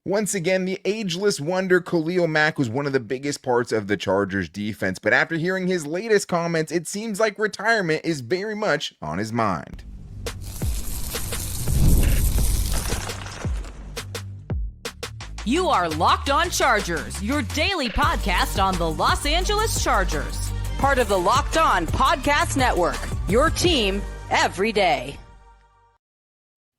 Once again, the ageless wonder Khalil Mack was one of the biggest parts of the Chargers defense, but after hearing his latest comments, it seems like retirement is very much on his mind. You are Locked On Chargers, your daily podcast on the Los Angeles Chargers. Part of the Locked On Podcast Network, your team every day.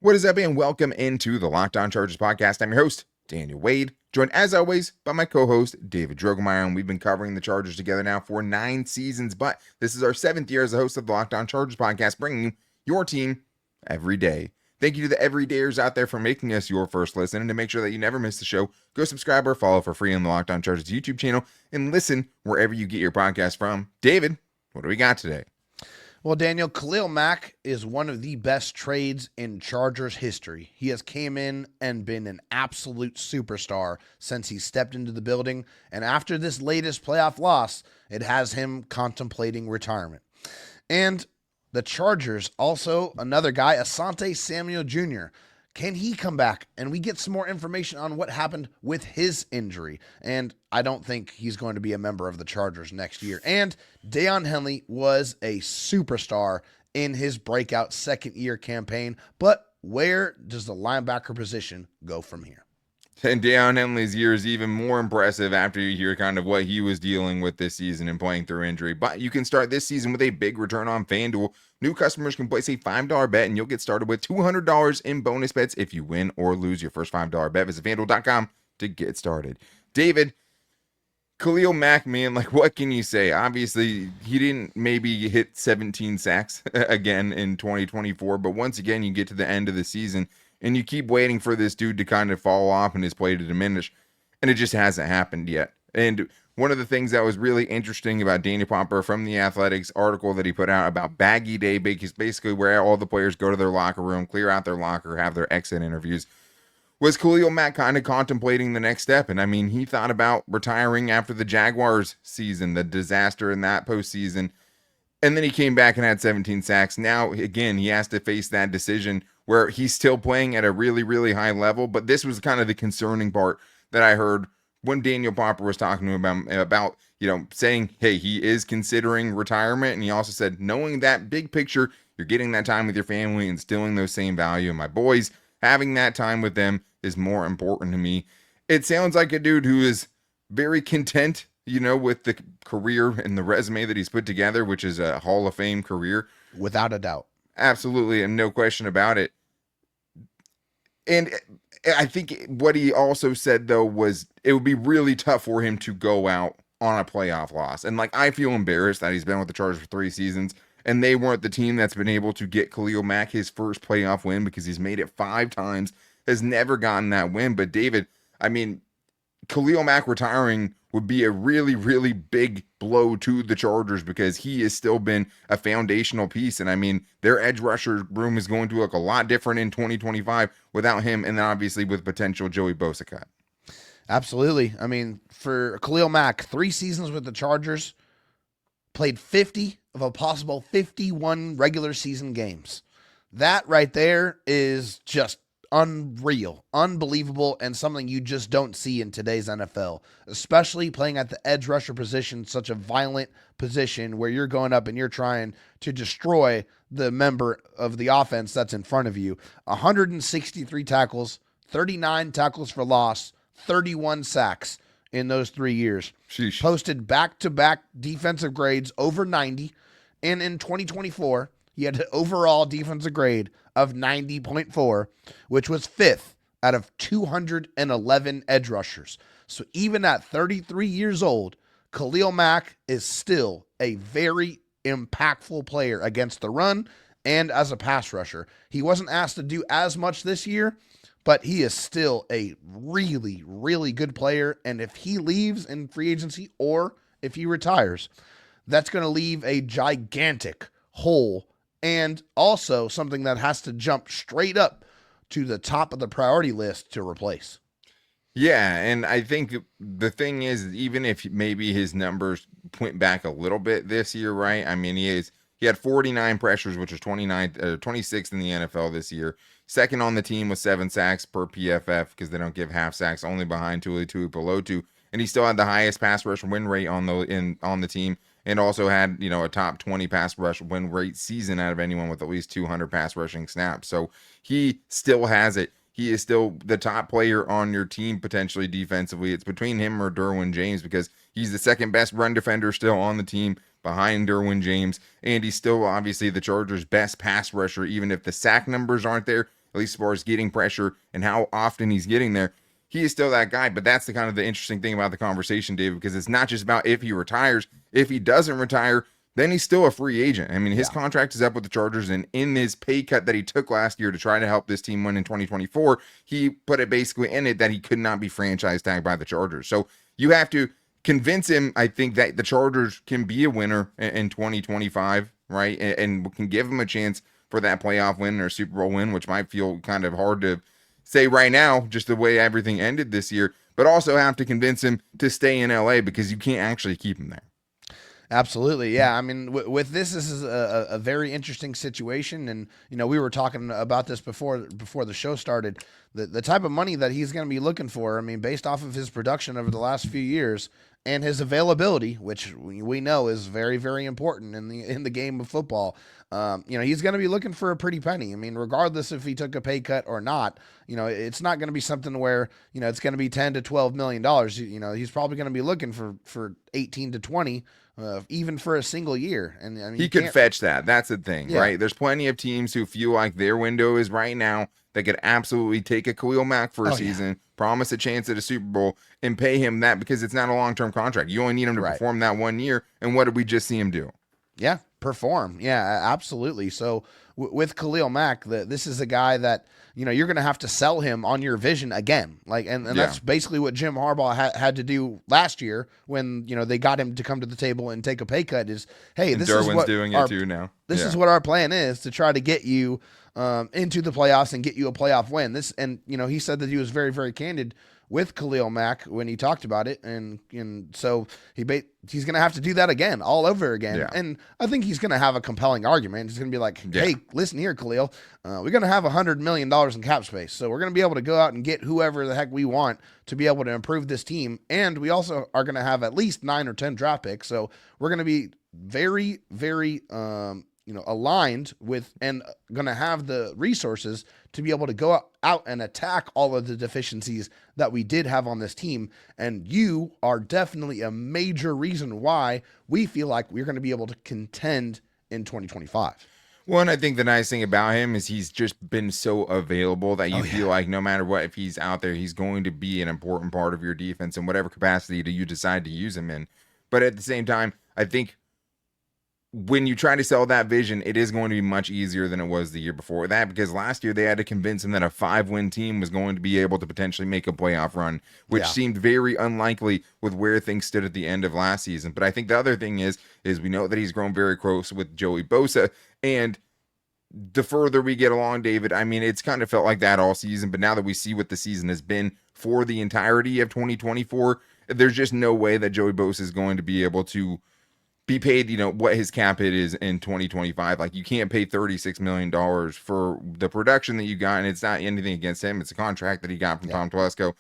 What is up, and welcome into the Locked On Chargers podcast. I'm your host, Daniel Wade, joined as always by my co-host, David Droegemeier, and we've been covering the Chargers together now for 9 seasons, but this is our 7th year as a host of the Locked On Chargers podcast, bringing you your team every day. Thank you to the everydayers out there for making us your first listen, and to make sure that you never miss the show, go subscribe or follow for free on the Locked On Chargers YouTube channel, and listen wherever you get your podcast from. David, what do we got today? Well, Daniel, Khalil Mack is one of the best trades in Chargers history. He has came in and been an absolute superstar since he stepped into the building, and after this latest playoff loss, it has him contemplating retirement. And the Chargers, also another guy, Asante Samuel Jr. Can he come back? And we get some more information on what happened with his injury. And I don't think he's going to be a member of the Chargers next year. And Deon Henley was a superstar in his breakout second-year campaign. But where does the linebacker position go from here? And Deon Henley's year is even more impressive after you hear kind of what he was dealing with this season and playing through injury. But you can start this season with a big return on FanDuel. New customers can place a $5 bet and you'll get started with $200 in bonus bets if you win or lose your first $5 bet. Visit FanDuel.com to get started. David, Khalil Mack, man, like what can you say? Obviously, he didn't maybe hit 17 sacks again in 2024, but once again, you get to the end of the season and you keep waiting for this dude to kind of fall off and his play to diminish, and it just hasn't happened yet. And one of the things that was really interesting about Danny Pomper from the Athletics article that he put out about Baggy Day, because basically where all the players go to their locker room, clear out their locker, have their exit interviews, was Khalil Mack kind of contemplating the next step. And I mean, he thought about retiring after the Jaguars season, the disaster in that postseason. And then he came back and had 17 sacks. Now, again, he has to face that decision where he's still playing at a really, really high level. But this was kind of the concerning part that I heard when Daniel Popper was talking to him about, saying, hey, he is considering retirement. And he also said, knowing that big picture, you're getting that time with your family, instilling those same value. And my boys, having that time with them is more important to me. It sounds like a dude who is very content, with the career and the resume that he's put together, which is a Hall of Fame career. Without a doubt. Absolutely, and no question about it. And I think what he also said, though, was it would be really tough for him to go out on a playoff loss. And, I feel embarrassed that he's been with the Chargers for 3 seasons, and they weren't the team that's been able to get Khalil Mack his first playoff win because he's made it 5 times, has never gotten that win. But, David, I mean, Khalil Mack retiring would be a really, really big blow to the Chargers because he has still been a foundational piece. And I mean, their edge rusher room is going to look a lot different in 2025 without him. And then obviously with potential Joey Bosa cut. Absolutely. I mean, for Khalil Mack, 3 seasons with the Chargers, played 50 of a possible 51 regular season games. That right there is just unreal, unbelievable, and something you just don't see in today's NFL, especially playing at the edge rusher position, such a violent position where you're going up and you're trying to destroy the member of the offense that's in front of you. 163 tackles, 39 tackles for loss, 31 sacks in those 3 years. Sheesh. Posted back-to-back defensive grades over 90, and in 2024, he had an overall defensive grade of 90.4, which was 5th out of 211 edge rushers. So even at 33 years old, Khalil Mack is still a very impactful player against the run and as a pass rusher. He wasn't asked to do as much this year, but he is still a really, really good player. And if he leaves in free agency or if he retires, that's going to leave a gigantic hole, and also something that has to jump straight up to the top of the priority list to replace. Yeah, and I think the thing is, even if maybe his numbers went back a little bit this year, right? I mean, he had 49 pressures, which was 26th in the NFL this year, second on the team with 7 sacks per PFF because they don't give half sacks, only behind Tuli Tuipulotu. And he still had the highest pass rush win rate on the team, and also had, a top 20 pass rush win rate season out of anyone with at least 200 pass rushing snaps. So he still has it. He is still the top player on your team potentially defensively. It's between him or Derwin James because he's the second best run defender still on the team behind Derwin James, and he's still obviously the Chargers' best pass rusher, even if the sack numbers aren't there, at least as far as getting pressure and how often he's getting there. He is still that guy, but that's the kind of the interesting thing about the conversation, David, because it's not just about if he retires. If he doesn't retire, then he's still a free agent. I mean, his contract is up with the Chargers, and in his pay cut that he took last year to try to help this team win in 2024, he put it basically in it that he could not be franchise tagged by the Chargers. So you have to convince him, I think, that the Chargers can be a winner in 2025, right? And can give him a chance for that playoff win or Super Bowl win, which might feel kind of hard to say right now, just the way everything ended this year, but also have to convince him to stay in LA because you can't actually keep him there. Absolutely. Yeah. I mean, with this is a very interesting situation. And, we were talking about this before the show started, the type of money that he's going to be looking for. I mean, based off of his production over the last few years and his availability, which we know is very, very important in the game of football. He's going to be looking for a pretty penny. I mean, regardless if he took a pay cut or not, it's not going to be something where, it's going to be $10 to $12 million. He's probably going to be looking for 18 to 20, even for a single year. And I mean, he could fetch that. That's the thing, right? There's plenty of teams who feel like their window is right now. They could absolutely take a Khalil Mack for a season, promise a chance at a Super Bowl, and pay him that because it's not a long-term contract. You only need him to perform that 1 year. And what did we just see him do? Yeah, perform. Yeah, absolutely. So with Khalil Mack, this is a guy that, you're going to have to sell him on your vision again. And that's basically what Jim Harbaugh had to do last year when, they got him to come to the table and take a pay cut is, hey, this is what doing it too now. This is what our plan is to try to get you into the playoffs and get you a playoff win. He said that he was very, very candid with Khalil Mack when he talked about it, and so he's going to have to do that again, all over again. Yeah. And I think he's going to have a compelling argument. He's going to be like, hey, listen here, Khalil, we're going to have $100 million in cap space, so we're going to be able to go out and get whoever the heck we want to be able to improve this team, and we also are going to have at least 9 or 10 draft picks, so we're going to be very, very aligned with and going to have the resources to be able to go out and attack all of the deficiencies that we did have on this team. And you are definitely a major reason why we feel like we're going to be able to contend in 2025. Well, and I think the nice thing about him is he's just been so available that you feel like no matter what, if he's out there, he's going to be an important part of your defense in whatever capacity that you decide to use him in. But at the same time, I think when you try to sell that vision, it is going to be much easier than it was the year before that, because last year they had to convince him that a 5-win team was going to be able to potentially make a playoff run, which seemed very unlikely with where things stood at the end of last season. But I think the other thing is we know that he's grown very close with Joey Bosa, and the further we get along, David, I mean, it's kind of felt like that all season, but now that we see what the season has been for the entirety of 2024, there's just no way that Joey Bosa is going to be able to be paid, what his cap hit is in 2025. Like, you can't pay $36 million for the production that you got, and it's not anything against him. It's a contract that he got from Tom Telesco.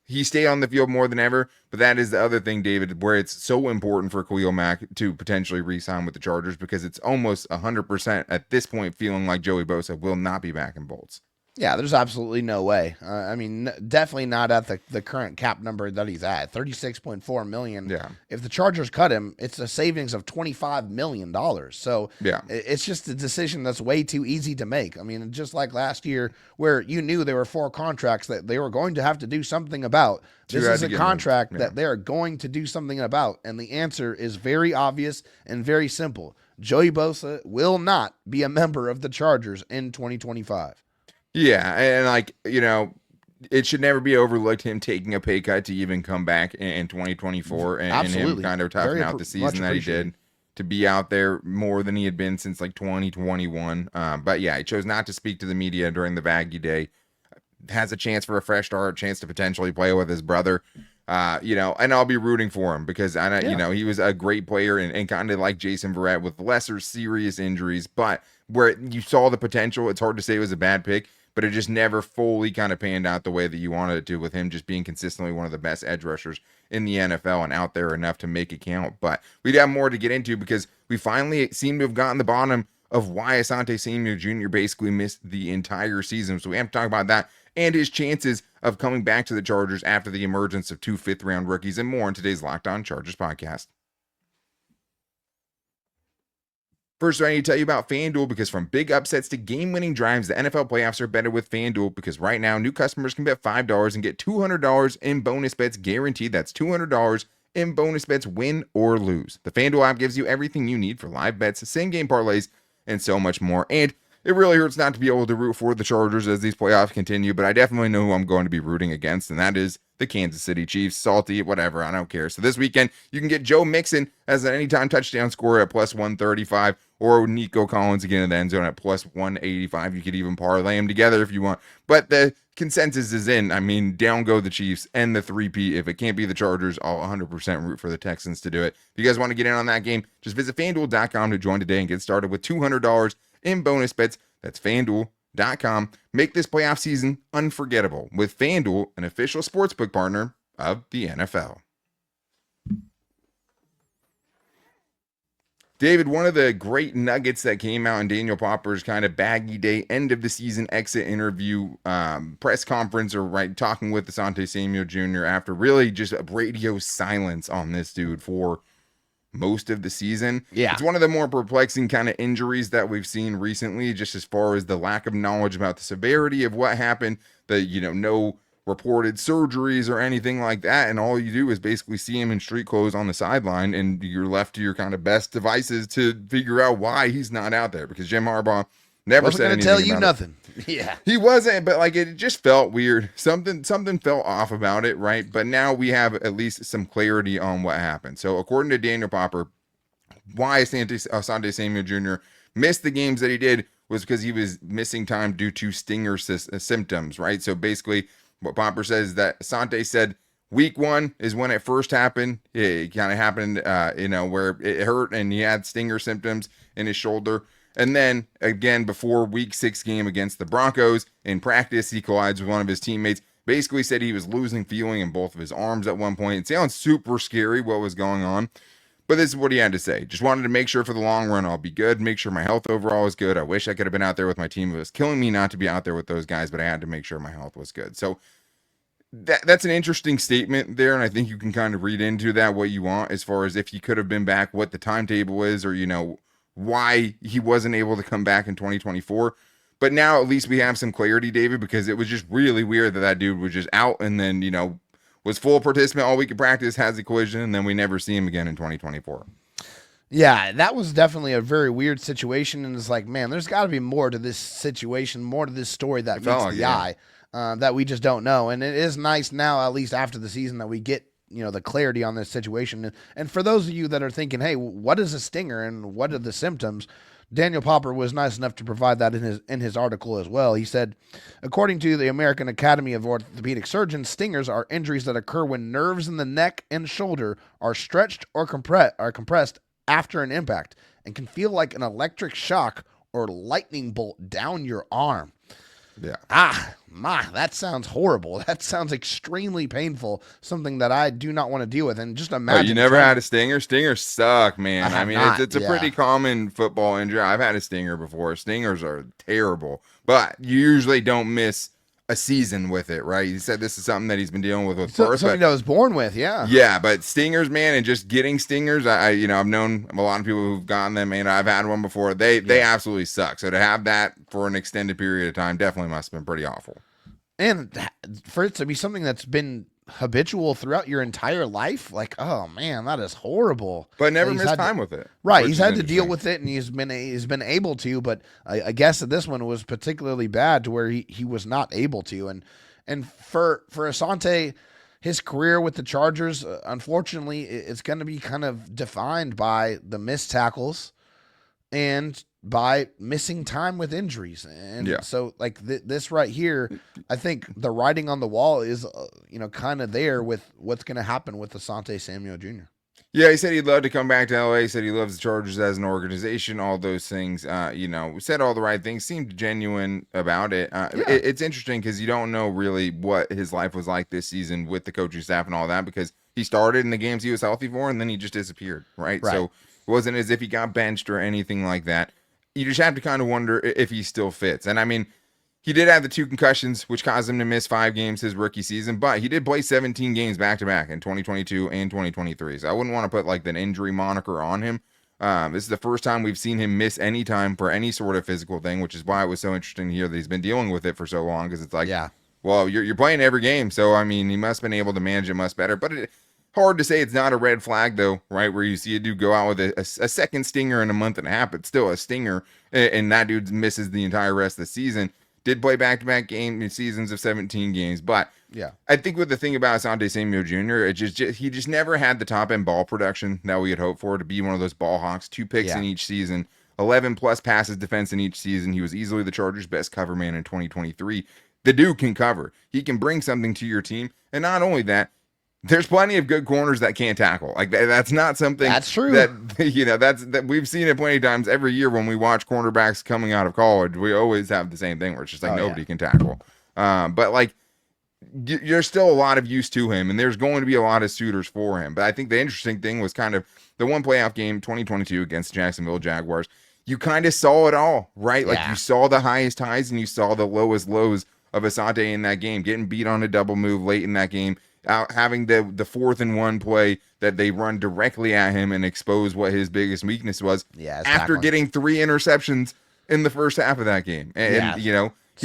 He stayed on the field more than ever, but that is the other thing, David, where it's so important for Khalil Mack to potentially re-sign with the Chargers, because it's almost 100% at this point feeling like Joey Bosa will not be back in Bolts. Yeah, there's absolutely no way. I mean, definitely not at the current cap number that he's at, $36.4 million. Yeah. If the Chargers cut him, it's a savings of $25 million. So it's just a decision that's way too easy to make. I mean, just like last year where you knew there were 4 contracts that they were going to have to do something about. This is a contract that they're going to do something about, and the answer is very obvious and very simple. Joey Bosa will not be a member of the Chargers in 2025. Yeah, and it should never be overlooked him taking a pay cut to even come back in 2024 and him kind of toughing out the season that he did to be out there more than he had been since 2021. But yeah, he chose not to speak to the media during the Baggy Day. Has a chance for a fresh start, chance to potentially play with his brother. And I'll be rooting for him because he was a great player and kind of like Jason Verrett with lesser serious injuries, but where you saw the potential, it's hard to say it was a bad pick but it just never fully kind of panned out the way that you wanted it to, with him just being consistently one of the best edge rushers in the NFL and out there enough to make it count. But we'd have more to get into because we finally seem to have gotten the bottom of why Asante Samuel Jr. basically missed the entire season. So we have to talk about that and his chances of coming back to the Chargers after the emergence of 2 fifth-round rookies, and more in today's Locked On Chargers podcast. First, I need to tell you about FanDuel, because from big upsets to game-winning drives, the NFL playoffs are better with FanDuel, because right now, new customers can bet $5 and get $200 in bonus bets guaranteed. That's $200 in bonus bets, win or lose. The FanDuel app gives you everything you need for live bets, same-game parlays, and so much more. And it really hurts not to be able to root for the Chargers as these playoffs continue, but I definitely know who I'm going to be rooting against, and that is the Kansas City Chiefs. Salty, whatever, I don't care. So this weekend, you can get Joe Mixon as an anytime touchdown scorer at plus 135, or Nico Collins again in the end zone at plus 185. You could even parlay them together if you want. But the consensus is in. I mean, down go the Chiefs and the 3P. If it can't be the Chargers, I'll 100% root for the Texans to do it. If you guys want to get in on that game, just visit FanDuel.com to join today and get started with $200 in bonus bets. That's FanDuel.com. Make this playoff season unforgettable with FanDuel, an official sportsbook partner of the NFL. David, one of the great nuggets that came out in Daniel Popper's kind of baggy day, end of the season exit interview, press conference, or talking with Asante Samuel Jr. after really just a radio silence on this dude for most of the season. Yeah. It's one of the more perplexing kind of injuries that we've seen recently, just as far as the lack of knowledge about the severity of what happened, no reported surgeries or anything like that, and all you do is basically see him in street clothes on the sideline, and you're left to your kind of best devices to figure out why he's not out there, because Jim Harbaugh never said anything. Tell you nothing. Yeah, he wasn't, but it just felt weird. Something felt off about it, right? But now we have at least some clarity on what happened. So according to Daniel Popper, why Asante Samuel Jr. missed the games that he did was because he was missing time due to stinger symptoms, right? So basically, what Popper says is that Asante said week 1 is when it first happened. It kind of happened, where it hurt and he had stinger symptoms in his shoulder. And then again, before week 6 game against the Broncos, in practice, he collides with one of his teammates. Basically said he was losing feeling in both of his arms at one point. It sounds super scary what was going on, but this is what he had to say. Just wanted to make sure for the long run I'll be good, make sure my health overall is good. I wish I could have been out there with my team. It was killing me not to be out there with those guys, but I had to make sure my health was good. So that's an interesting statement there, and I think you can kind of read into that what you want, as far as if he could have been back, what the timetable is, or why he wasn't able to come back in 2024. But now at least we have some clarity, David, because it was just really weird that dude was just out and then was full participant all week in practice, has a collision, and then we never see him again in 2024. Yeah, that was definitely a very weird situation, and it's like, man, there's got to be more to this situation, more to this story that meets the eye. That we just don't know. And it is nice now, at least after the season, that we get, the clarity on this situation. And for those of you that are thinking, hey, what is a stinger and what are the symptoms? Daniel Popper was nice enough to provide that in his article as well. He said, according to the American Academy of Orthopedic Surgeons, stingers are injuries that occur when nerves in the neck and shoulder are stretched or compressed after an impact and can feel like an electric shock or lightning bolt down your arm. Yeah. That sounds horrible. That sounds extremely painful. Something that I do not want to deal with. And just imagine. You never had a stinger? Stingers suck, man. I mean, not, it's a pretty common football injury. I've had a stinger before. Stingers are terrible, but you usually don't miss a season with it, right? He said this is something that he's been dealing with birth. Something that was born with, yeah. Yeah, but stingers, man, and just getting stingers, I've known a lot of people who've gotten them, and I've had one before. They absolutely suck. So to have that for an extended period of time definitely must have been pretty awful. And for it to be something that's been habitual throughout your entire life, oh man, that is horrible. But never missed time with it. Right, he's had to deal with it, and he's been able to. But I guess that this one was particularly bad to where he was not able to. And for Asante, his career with the Chargers, unfortunately, it's going to be kind of defined by the missed tackles and by missing time with injuries. And so this right here, I think the writing on the wall is, kind of there with what's going to happen with Asante Samuel Jr. Yeah, he said he'd love to come back to LA. He said he loves the Chargers as an organization, all those things. Said all the right things, seemed genuine about it. It's interesting because you don't know really what his life was like this season with the coaching staff and all that, because he started in the games he was healthy for and then he just disappeared, right? So it wasn't as if he got benched or anything like that. You just have to kind of wonder if he still fits. And I mean, he did have the 2 concussions, which caused him to miss 5 games his rookie season, but he did play 17 games back-to-back in 2022 and 2023. So I wouldn't want to put like an injury moniker on him. This is the first time we've seen him miss any time for any sort of physical thing, which is why it was so interesting to hear that he's been dealing with it for so long, because it's like, well, you're playing every game, so I mean, he must have been able to manage it much better. But hard to say it's not a red flag, though, right? Where you see a dude go out with a second stinger in a month and a half, but still a stinger, and that dude misses the entire rest of the season. Did play back-to-back game seasons of 17 games, but I think with the thing about Asante Samuel Jr., he just never had the top-end ball production that we had hoped for to be one of those ball hawks. 2 picks in each season, 11-plus passes defense in each season. He was easily the Chargers' best cover man in 2023. The dude can cover. He can bring something to your team, and not only that, there's plenty of good corners that can't tackle. Like that's not something that's true. That we've seen it plenty of times every year when we watch cornerbacks coming out of college. We always have the same thing where it's just like nobody can tackle. But like there's still a lot of use to him, and there's going to be a lot of suitors for him. But I think the interesting thing was kind of the one playoff game, 2022 against the Jacksonville Jaguars. You kind of saw it all, right? Like you saw the highest highs and you saw the lowest lows of Asante in that game, getting beat on a double move late in that game. Out having the 4th and 1 play that they run directly at him and expose what his biggest weakness was. After getting 3 interceptions in the first half of that game, and he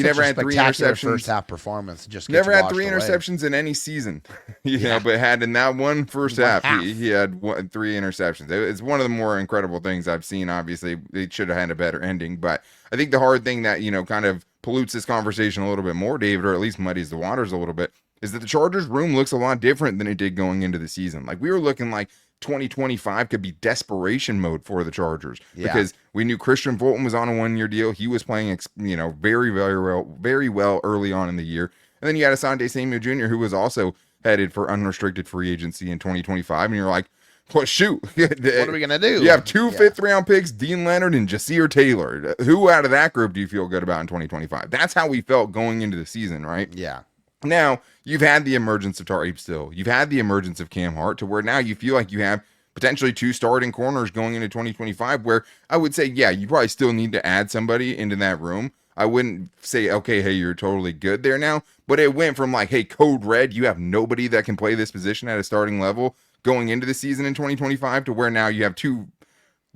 never had 3 interceptions. First half performance just never had 3 interceptions in any season, but had in that one first half. He had 3 interceptions. It's one of the more incredible things I've seen. Obviously, it should have had a better ending, but I think the hard thing that kind of pollutes this conversation a little bit more, David, or at least muddies the waters a little bit, is that the Chargers room looks a lot different than it did going into the season. Like we were looking like 2025 could be desperation mode for the Chargers because we knew Christian Fulton was on a 1-year deal. He was playing, very well early on in the year. And then you had Asante Samuel Jr., who was also headed for unrestricted free agency in 2025. And you're like, well, shoot. What are we going to do? You have 2 5th-round picks, Dean Leonard and Jasir Taylor. Who out of that group do you feel good about in 2025? That's how we felt going into the season, right? Yeah. Now, you've had the emergence of Tariq Still. You've had the emergence of Cam Hart to where now you feel like you have potentially 2 starting corners going into 2025 where I would say, you probably still need to add somebody into that room. I wouldn't say, okay, hey, you're totally good there now. But it went from like, hey, code red, you have nobody that can play this position at a starting level going into the season in 2025 to where now you have 2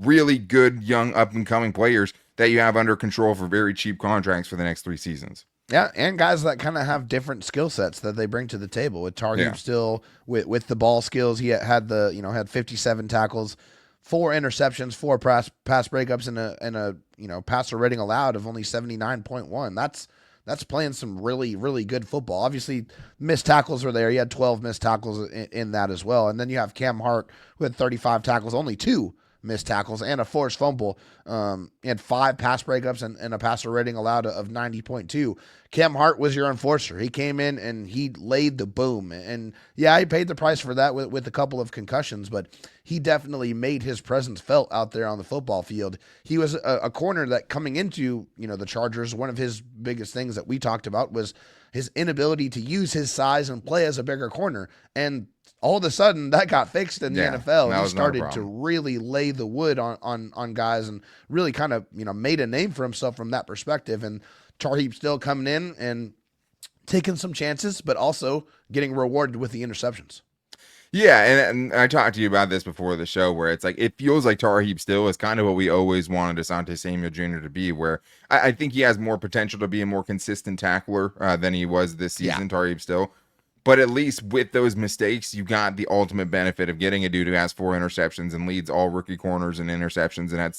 really good young up-and-coming players that you have under control for very cheap contracts for the next 3 seasons. Yeah, and guys that kind of have different skill sets that they bring to the table. With Tarheeb still with the ball skills, he had had 57 tackles, 4 interceptions, 4 pass breakups, and a passer rating allowed of only 79.1. That's playing some really, really good football. Obviously, missed tackles were there. He had 12 missed tackles in that as well. And then you have Cam Hart who had 35 tackles, only 2 missed tackles and a forced fumble. He had 5 pass breakups and a passer rating allowed of 90.2. Cam Hart was your enforcer. He came in and he laid the boom. And he paid the price for that with a couple of concussions, but he definitely made his presence felt out there on the football field. He was a corner that coming into, the Chargers, one of his biggest things that we talked about was his inability to use his size and play as a bigger corner. And all of a sudden that got fixed in the NFL. He started to really lay the wood on guys and really kind of, made a name for himself from that perspective. And Tarheeb still coming in and taking some chances, but also getting rewarded with the interceptions. Yeah, and I talked to you about this before the show where it's like it feels like Tarheeb Still is kind of what we always wanted Asante Samuel Jr. to be, where I think he has more potential to be a more consistent tackler than he was this season, Tarheeb Still. But at least with those mistakes, you got the ultimate benefit of getting a dude who has 4 interceptions and leads all rookie corners in interceptions and had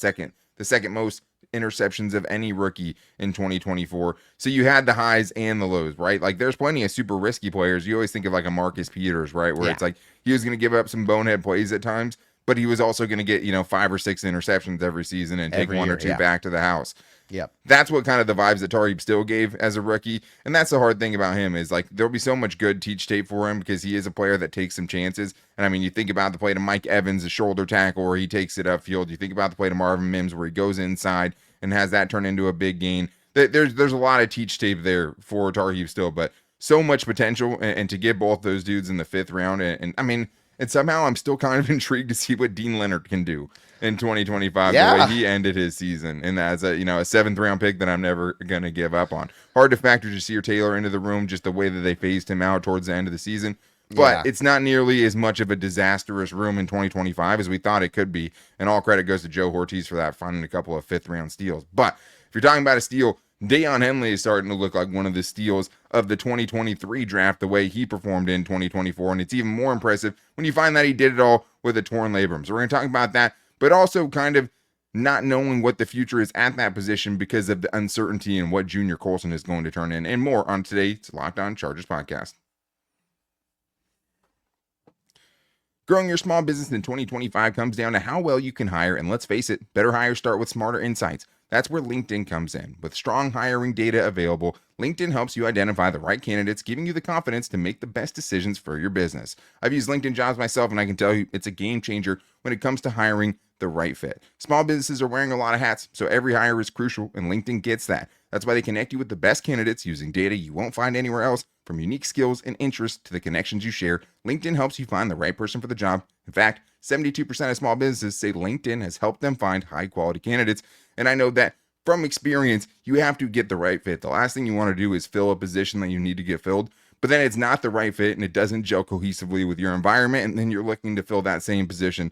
the second most interceptions of any rookie in 2024. So you had the highs and the lows, right? Like there's plenty of super risky players. You always think of like a Marcus Peters, right? Where it's like he was going to give up some bonehead plays at times, but he was also going to get, 5 or 6 interceptions every season and take 1 or 2 back to the house. Yep. That's what kind of the vibes that Tariq still gave as a rookie. And that's the hard thing about him is like there'll be so much good teach tape for him because he is a player that takes some chances. And I mean, you think about the play to Mike Evans, a shoulder tackle where he takes it upfield. You think about the play to Marvin Mims where he goes inside and has that turn into a big gain. There's a lot of teach tape there for Tariq still, but so much potential. And to get both those dudes in the 5th round. And I mean, and somehow I'm still kind of intrigued to see what Dean Leonard can do in 2025, the way he ended his season. And as a 7th round pick that I'm never going to give up on. Hard to factor Jasir Taylor into the room, just the way that they phased him out towards the end of the season. But it's not nearly as much of a disastrous room in 2025 as we thought it could be. And all credit goes to Joe Ortiz for that, finding a couple of 5th round steals. But if you're talking about a steal, Deon Henley is starting to look like one of the steals of the 2023 draft, the way he performed in 2024. And it's even more impressive when you find that he did it all with a torn labrum. So we're going to talk about that, but also kind of not knowing what the future is at that position because of the uncertainty and what Junior Colson is going to turn in, and more on today's Locked On Chargers podcast. Growing your small business in 2025 comes down to how well you can hire, and let's face it, better hires start with smarter insights. That's where LinkedIn comes in. With strong hiring data available, LinkedIn helps you identify the right candidates, giving you the confidence to make the best decisions for your business. I've used LinkedIn Jobs myself, and I can tell you it's a game changer when it comes to hiring the right fit. Small businesses are wearing a lot of hats, so every hire is crucial, and LinkedIn gets that. That's why they connect you with the best candidates using data you won't find anywhere else. From unique skills and interests to the connections you share, LinkedIn helps you find the right person for the job. In fact, 72% of small businesses say LinkedIn has helped them find high-quality candidates. And I know that from experience, you have to get the right fit. The last thing you want to do is fill a position that you need to get filled, but then it's not the right fit and it doesn't gel cohesively with your environment, and then you're looking to fill that same position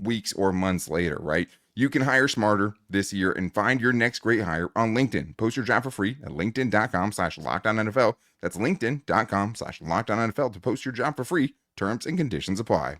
weeks or months later, right? You can hire smarter this year and find your next great hire on LinkedIn. Post your job for free at linkedin.com/LockedOnNFL. That's linkedin.com/LockedOnNFL to post your job for free. Terms and conditions apply.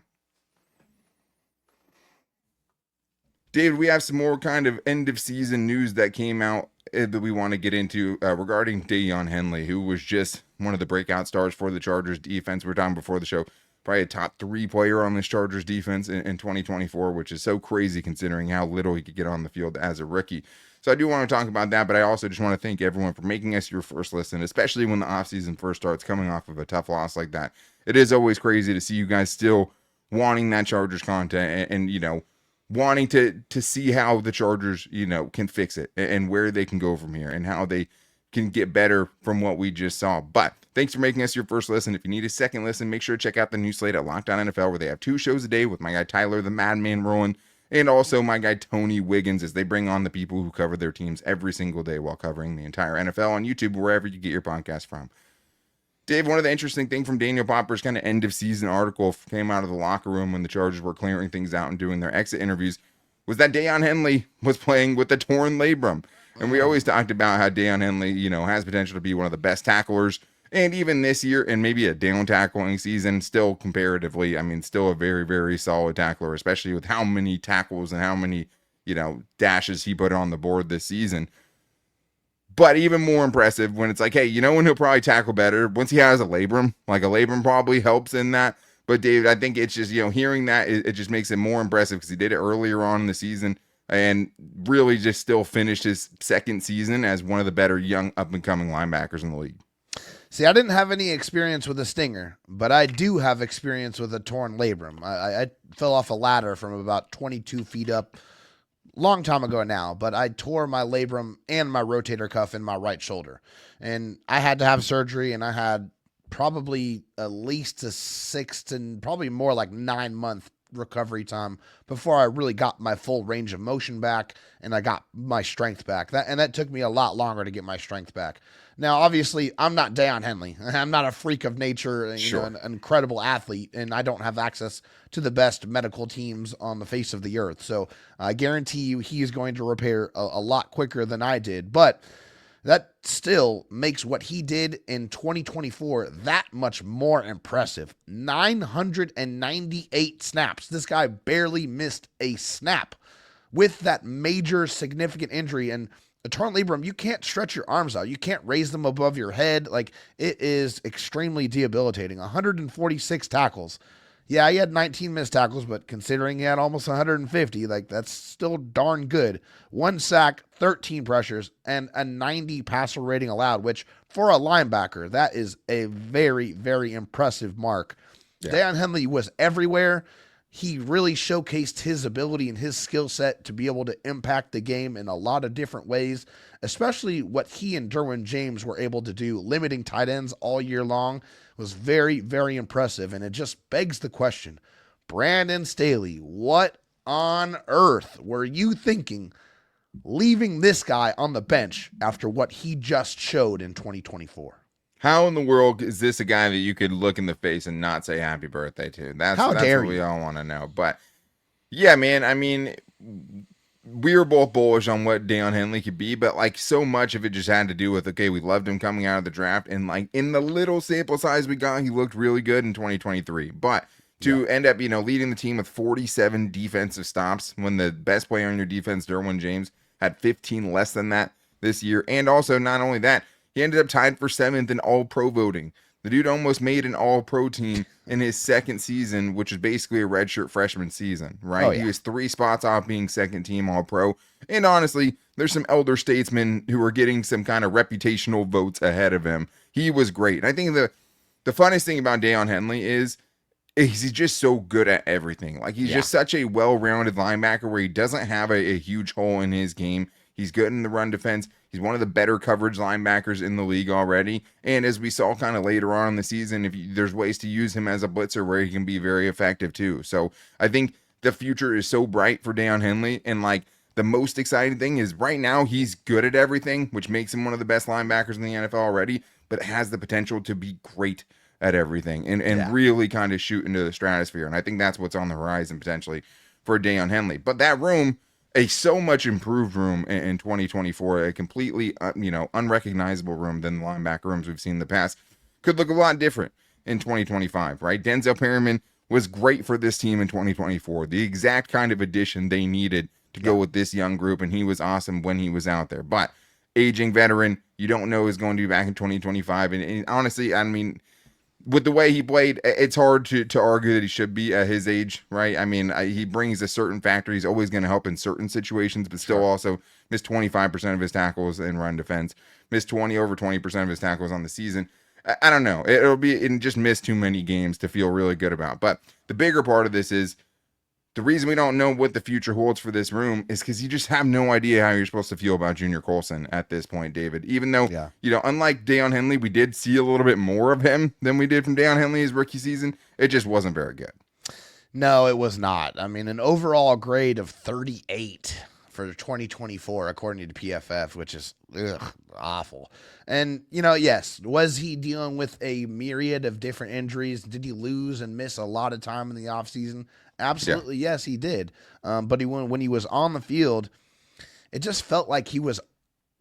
David, we have some more kind of end of season news that came out that we want to get into regarding Daiyan Henley, who was just one of the breakout stars for the Chargers defense. We were talking before the show, probably a top 3 player on this Chargers defense in 2024, which is so crazy considering how little he could get on the field as a rookie. So I do want to talk about that, but I also just want to thank everyone for making us your first listen, especially when the offseason first starts, coming off of a tough loss like that. It is always crazy to see you guys still wanting that Chargers content and wanting to see how the Chargers, can fix it and where they can go from here and how they can get better from what we just saw. But thanks for making us your first listen. If you need a second listen, make sure to check out the new slate at Locked On NFL, where they have 2 shows a day with my guy Tyler, the Madman Rowan, and also my guy Tony Wiggins, as they bring on the people who cover their teams every single day while covering the entire NFL on YouTube, wherever you get your podcast from. Dave, one of the interesting things from Daniel Popper's kind of end of season article came out of the locker room when the Chargers were clearing things out and doing their exit interviews was that Deon Henley was playing with a torn labrum. And we always talked about how Deon Henley, has potential to be one of the best tacklers. And even this year, and maybe a down tackling season, still comparatively, still a very, very solid tackler, especially with how many tackles and how many, dashes he put on the board this season. But even more impressive when it's like, hey, when he'll probably tackle better? Once he has a labrum. Like a labrum probably helps in that. But David, I think it's just, hearing that, it just makes it more impressive because he did it earlier on in the season and really just still finished his second season as one of the better young up-and-coming linebackers in the league. See, I didn't have any experience with a stinger, but I do have experience with a torn labrum. I fell off a ladder from about 22 feet up, long time ago now, but I tore my labrum and my rotator cuff in my right shoulder. And I had to have surgery, and I had probably at least a 6 to probably more like 9-month recovery time before I really got my full range of motion back and I got my strength back. That took me a lot longer to get my strength back. Now, obviously, I'm not Deon Henley. I'm not a freak of nature, an incredible athlete, and I don't have access to the best medical teams on the face of the earth. So I guarantee you he is going to repair a lot quicker than I did. But that still makes what he did in 2024 that much more impressive. 998 snaps. This guy barely missed a snap with that major significant injury. And a torn labrum, you can't stretch your arms out. You can't raise them above your head. Like, it is extremely debilitating. 146 tackles. Yeah, he had 19 missed tackles, but considering he had almost 150, like that's still darn good. 1 sack, 13 pressures, and a 90 passer rating allowed, which for a linebacker, that is a very, very impressive mark. Yeah. Daiyan Henley was everywhere. He really showcased his ability and his skill set to be able to impact the game in a lot of different ways, especially what he and Derwin James were able to do, limiting tight ends all year long, was very, very impressive. And it just begs the question, Brandon Staley, what on earth were you thinking leaving this guy on the bench after what he just showed in 2024? How in the world is this a guy that you could look in the face and not say happy birthday to? That's what we all want to know. But yeah, man, I mean, we were both bullish on what Deon Henley could be, but like so much of it just had to do with, okay, we loved him coming out of the draft, and like in the little sample size we got, he looked really good in 2023. But to end up, leading the team with 47 defensive stops when the best player on your defense, Derwin James, had 15 less than that this year. And also, not only that, he ended up tied for 7th in All-Pro voting. The dude almost made an All-Pro team in his second season, which is basically a redshirt freshman season, right? Oh, yeah. He was 3 spots off being second team All-Pro. And honestly, there's some elder statesmen who are getting some kind of reputational votes ahead of him. He was great. And I think the funnest thing about Deon Henley is he's just so good at everything. Like, he's just such a well-rounded linebacker where he doesn't have a huge hole in his game. He's good in the run defense. He's one of the better coverage linebackers in the league already. And as we saw kind of later on in the season, there's ways to use him as a blitzer where he can be very effective too. So I think the future is so bright for Deon Henley. And like the most exciting thing is right now he's good at everything, which makes him one of the best linebackers in the NFL already, but has the potential to be great at everything and really kind of shoot into the stratosphere. And I think that's what's on the horizon potentially for Deon Henley. But that room, a so much improved room in 2024, a completely, unrecognizable room than the linebacker rooms we've seen in the past, could look a lot different in 2025, right? Denzel Perryman was great for this team in 2024, the exact kind of addition they needed to go with this young group, and he was awesome when he was out there. But aging veteran, you don't know is going to be back in 2025, and honestly, I mean, with the way he played, it's hard to argue that he should be at his age, right? I mean, he brings a certain factor. He's always going to help in certain situations, but still also missed 25% of his tackles in run defense, missed over 20% of his tackles on the season. I don't know. It just missed too many games to feel really good about. But the bigger part of this is the reason we don't know what the future holds for this room is because you just have no idea how you're supposed to feel about Junior Colson at this point, David. Even though, unlike Deon Henley, we did see a little bit more of him than we did from Deon Henley his rookie season. It just wasn't very good. No, it was not. I mean, an overall grade of 38 for 2024, according to PFF, which is awful. And, yes, was he dealing with a myriad of different injuries? Did he lose and miss a lot of time in the offseason? Absolutely, yes, he did. But when he was on the field, it just felt like he was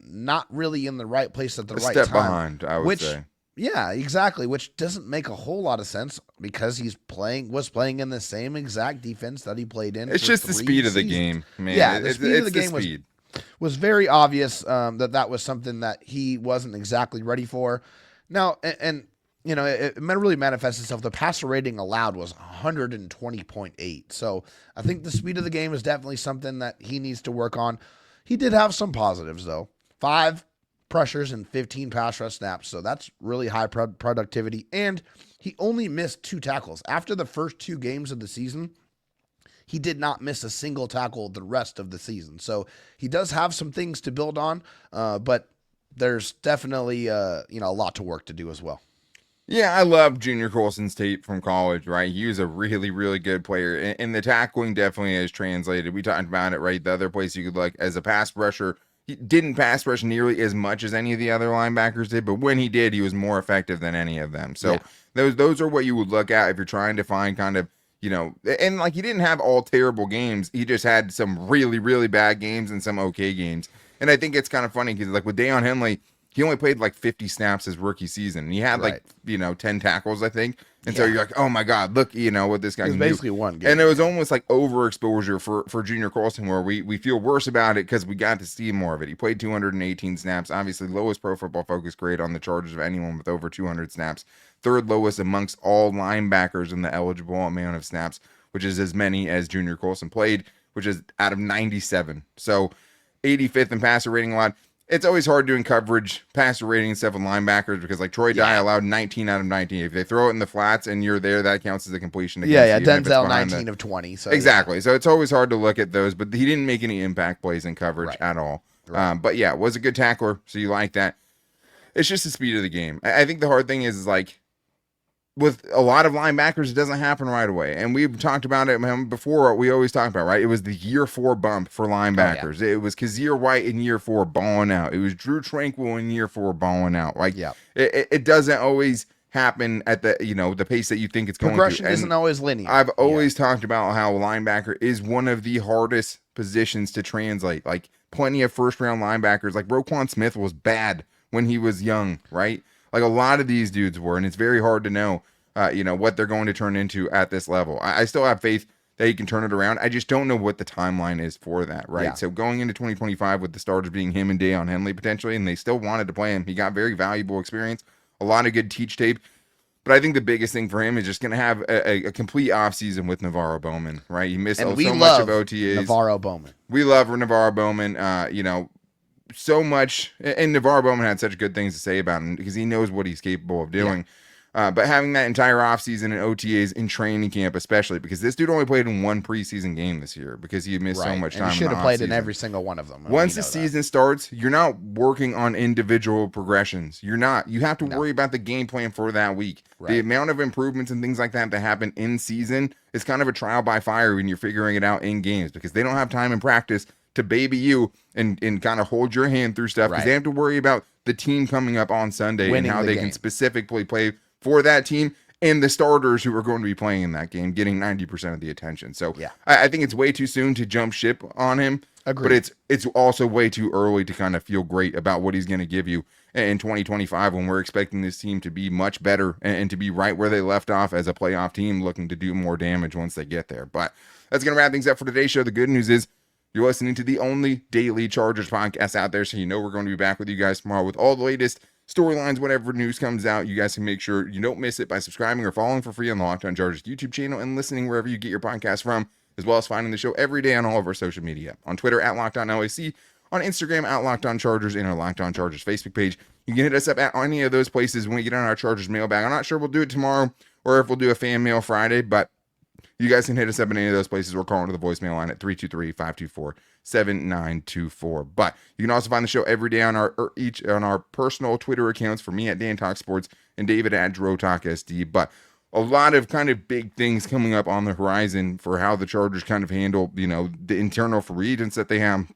not really in the right place at the right time. A step behind, I would say. Yeah, exactly, which doesn't make a whole lot of sense because was playing in the same exact defense that he played in. It's just the speed of the game, man. Yeah, the speed of the game was very obvious that was something that he wasn't exactly ready for. Now, and it really manifests itself. The passer rating allowed was 120.8. So I think the speed of the game is definitely something that he needs to work on. He did have some positives, though. 5 pressures and 15 pass rush snaps. So that's really high productivity. And he only missed 2 tackles. After the first 2 games of the season, he did not miss a single tackle the rest of the season. So he does have some things to build on, but there's definitely a lot to work to do as well. Yeah, I love Junior Colson's tape from college, right? He was a really, really good player. And the tackling definitely has translated. We talked about it, right? The other place you could look as a pass rusher, he didn't pass rush nearly as much as any of the other linebackers did, but when he did, he was more effective than any of them. So those are what you would look at if you're trying to find kind of, and like he didn't have all terrible games. He just had some really, really bad games and some okay games. And I think it's kind of funny because like with Deon Henley, he only played like 50 snaps his rookie season. And he had 10 tackles, I think. And so you're like, oh my God, look, what this guy can do. Basically one game. And it was almost like overexposure for Junior Colson, where we feel worse about it because we got to see more of it. He played 218 snaps, obviously lowest Pro Football Focus grade on the Chargers of anyone with over 200 snaps. third lowest amongst all linebackers in the eligible amount of snaps, which is as many as Junior Colson played, which is out of 97. So 85th in passer rating allowed. It's always hard doing coverage, passer rating, and stuff with linebackers because like Troy Dye allowed 19 out of 19. If they throw it in the flats and you're there, that counts as a completion. Yeah. Denzel 19 of 20. So exactly. So it's always hard to look at those, but he didn't make any impact plays in coverage at all. Right. But yeah, was a good tackler. So you like that. It's just the speed of the game. I think the hard thing is like with a lot of linebackers, it doesn't happen right away. And we've talked about it before. We always talk about, right? It was the year 4 bump for linebackers. It was Kazir White in year 4 balling out. It was Drew Tranquil in year 4 balling out. Like, it doesn't always happen at the, the pace that you think it's going to. Progression isn't always linear. I've always talked about how linebacker is one of the hardest positions to translate. Like, plenty of first-round linebackers, like Roquan Smith was bad when he was young, right? Like a lot of these dudes were, and it's very hard to know, what they're going to turn into at this level. I still have faith that he can turn it around. I just don't know what the timeline is for that, right? Yeah. So going into 2025 with the starters being him and Deon Henley potentially, and they still wanted to play him. He got very valuable experience, a lot of good teach tape. But I think the biggest thing for him is just going to have a complete offseason with Navarro Bowman, right? He missed so much of OTAs. Navarro Bowman. We love Navarro Bowman, so much. And Navarro Bowman had such good things to say about him because he knows what he's capable of doing. Yeah. But having that entire offseason and OTAs in training camp, especially because this dude only played in one preseason game this year because he had missed so much time. He should have played in every single one of them. Once the season starts, you're not working on individual progressions. You're not. You have to worry about the game plan for that week. Right. The amount of improvements and things like that happen in season is kind of a trial by fire when you're figuring it out in games because they don't have time in practice to baby you and kind of hold your hand through stuff because they have to worry about the team coming up on Sunday winning and how they can specifically play for that team and the starters who are going to be playing in that game getting 90% of the attention. So I think it's way too soon to jump ship on him. Agreed. But it's also way too early to kind of feel great about what he's going to give you in 2025 when we're expecting this team to be much better and to be right where they left off as a playoff team looking to do more damage once they get there. But that's going to wrap things up for today's show. The good news is you're listening to the only daily Chargers podcast out there, so we're going to be back with you guys tomorrow with all the latest storylines, whatever news comes out. You guys can make sure you don't miss it by subscribing or following for free on the Locked On Chargers YouTube channel and listening wherever you get your podcast from, as well as finding the show every day on all of our social media. On Twitter, at Locked On LAC, on Instagram, at Locked On Chargers, and our Locked On Chargers Facebook page. You can hit us up at any of those places when we get on our Chargers mailbag. I'm not sure we'll do it tomorrow or if we'll do a fan mail Friday, but you guys can hit us up in any of those places. We're calling to the voicemail line at 323-524-7924. But you can also find the show every day on our personal Twitter accounts. For me at Dan Talk Sports and David at Dro Talk SD. But a lot of kind of big things coming up on the horizon for how the Chargers kind of handle, the internal free agents that they have.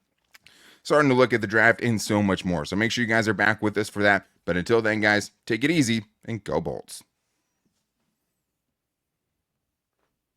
Starting to look at the draft and so much more. So make sure you guys are back with us for that. But until then, guys, take it easy and go Bolts.